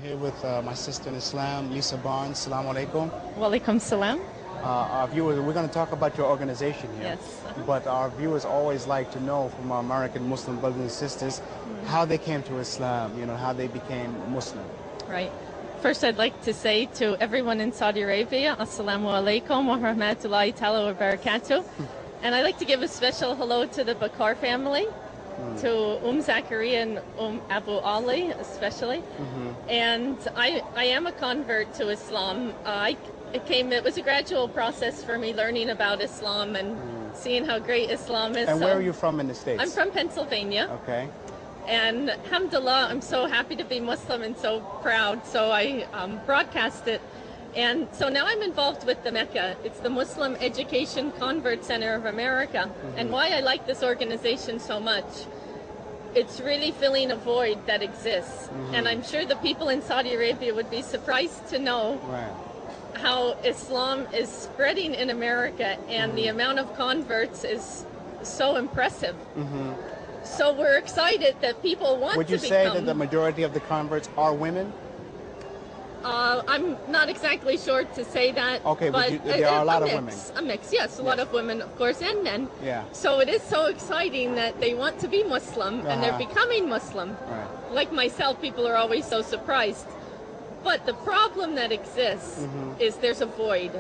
Here with my sister in Islam, Lisa Barnes. Assalamu alaikum. Walaikum salam. Our viewers, we're going to talk about your organization here. Yes. But our viewers always like to know from our American Muslim brothers and sisters how they came to Islam, how they became Muslim. Right. First, I'd like to say to everyone in Saudi Arabia, Assalamu alaikum wa rahmatullahi ta'ala wa barakatuh. And I'd like to give a special hello to the Bakar family, to Zakaria and Abu Ali especially. And I am a convert to Islam. It was a gradual process for me learning about Islam and seeing how great Islam is. And where are you from in the States? I'm from Pennsylvania. Okay. And alhamdulillah, I'm so happy to be Muslim and so proud. So I broadcast it. And so now I'm involved with the Mecca. It's the Muslim Education Convert Center of America. And why I like this organization so much, it's really filling a void that exists. And I'm sure the people in Saudi Arabia would be surprised to know how Islam is spreading in America, and the amount of converts is so impressive. So we're excited that people want to become... Would you say that the majority of the converts are women? I'm not exactly sure to say that. Okay, but there are a lot of women. A mix, yes. A lot of women, of course, and men. Yeah. So it is so exciting that they want to be Muslim, and they're becoming Muslim. Right. Like myself, people are always so surprised. But the problem that exists is there's a void.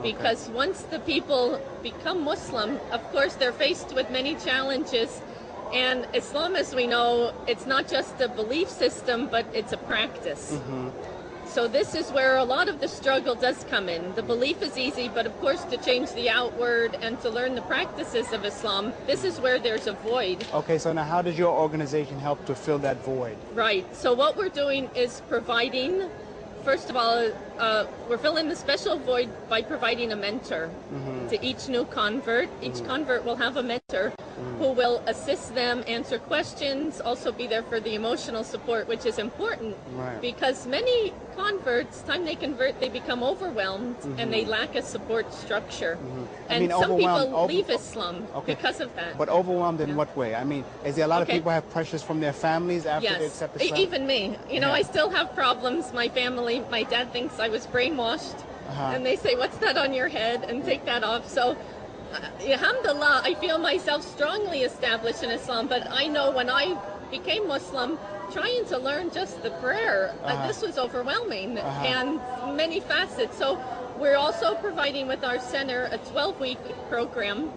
Because once the people become Muslim, of course, they're faced with many challenges. And Islam, as we know, it's not just a belief system, but it's a practice. So this is where a lot of the struggle does come in. The belief is easy, but of course to change the outward and to learn the practices of Islam, this is where there's a void. Okay, so now how does your organization help to fill that void? Right, so what we're doing is providing, first of all, we're filling the special void by providing a mentor to each new convert. Each convert will have a mentor who will assist them, answer questions, also be there for the emotional support, which is important because many converts, time they convert, they become overwhelmed and they lack a support structure. And some people leave Islam because of that. But overwhelmed in what way? I mean, is there a lot of people have pressures from their families after they accept Islam? Even me. You know, I still have problems. My family, my dad thinks I was brainwashed. And they say, what's that on your head? And take that off. So, alhamdulillah, I feel myself strongly established in Islam. But I know when I became Muslim, trying to learn just the prayer, this was overwhelming and many facets. So we're also providing with our center a 12-week program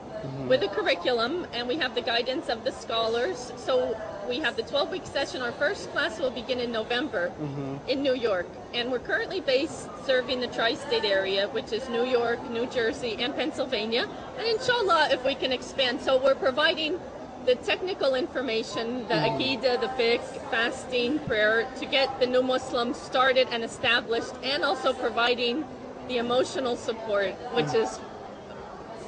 with a curriculum, and we have the guidance of the scholars. So we have the 12-week session. Our first class will begin in November in New York. And we're currently based serving the tri-state area, which is New York, New Jersey, and Pennsylvania. And inshallah, if we can expand. So we're providing the technical information, the Aqidah, the fiqh, fasting, prayer, to get the new Muslims started and established, and also providing the emotional support, which is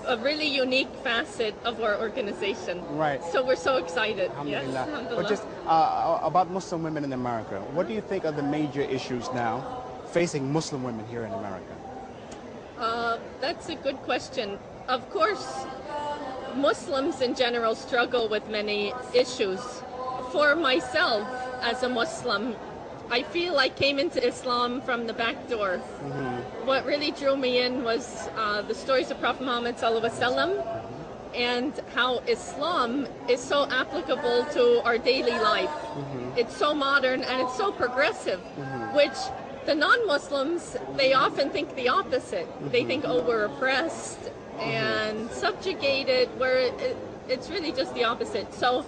a really unique facet of our organization. Right. So we're so excited. Yes, alhamdulillah. But just about Muslim women in America, what do you think are the major issues now facing Muslim women here in America? That's a good question. Of course, Muslims in general struggle with many issues. For myself, as a Muslim, I feel I came into Islam from the back door. What really drew me in was the stories of Prophet Muhammad ﷺ and how Islam is so applicable to our daily life. It's so modern and it's so progressive, which the non-Muslims, they often think the opposite. They think, oh, we're oppressed and subjugated, where it's really just the opposite. So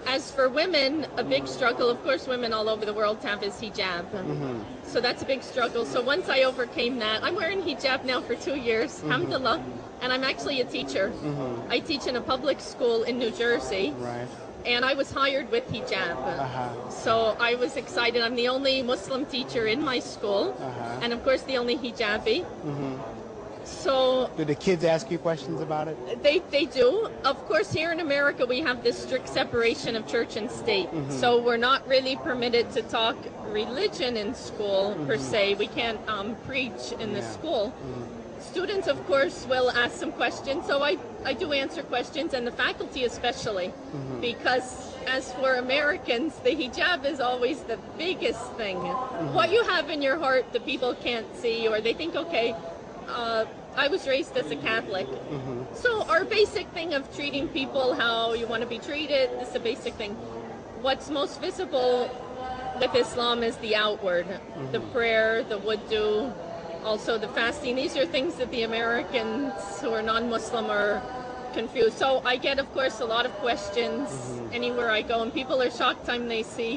as for women, a big struggle, of course, women all over the world have is hijab. So that's a big struggle. So once I overcame that, I'm wearing hijab now for 2 years, alhamdulillah, and I'm actually a teacher. I teach in a public school in New Jersey. And I was hired with hijab. So I was excited. I'm the only Muslim teacher in my school, and of course the only hijabi. So do the kids ask you questions about it? They do. Of course, here in America, we have this strict separation of church and state. So we're not really permitted to talk religion in school, per se. We can't preach in the school. Students, of course, will ask some questions. So I I do answer questions, and the faculty especially, because as for Americans, the hijab is always the biggest thing. What you have in your heart that people can't see, or they think, okay, I was raised as a Catholic. So our basic thing of treating people how you want to be treated is a basic thing. What's most visible with Islam is the outward, the prayer, the wudu, also the fasting. These are things that the Americans who are non-Muslim are confused. So I get, of course, a lot of questions anywhere I go, and people are shocked time they see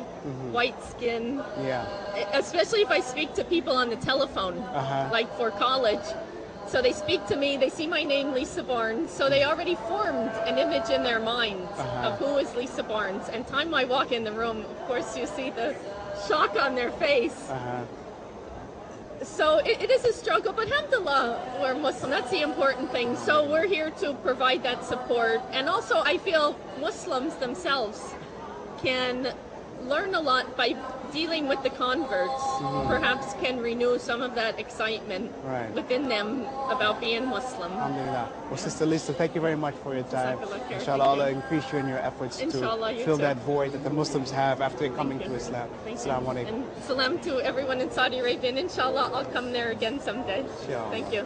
white skin. Yeah. Especially if I speak to people on the telephone, like for college. So they speak to me, they see my name, Lisa Barnes, so they already formed an image in their minds of who is Lisa Barnes. And time I walk in the room, of course, you see the shock on their face. So it is a struggle, but alhamdulillah, we're Muslim. That's the important thing. So we're here to provide that support. And also, I feel Muslims themselves can learn a lot by dealing with the converts. Perhaps can renew some of that excitement within them about being Muslim. Alhamdulillah. Well, Sister Lisa, thank you very much for your time. Inshallah, Allah increase you in your efforts to fill that void that the Muslims have after coming to Islam. Assalamu alaikum. And salam to everyone in Saudi Arabia, and inshallah, I'll come there again someday. Thank you.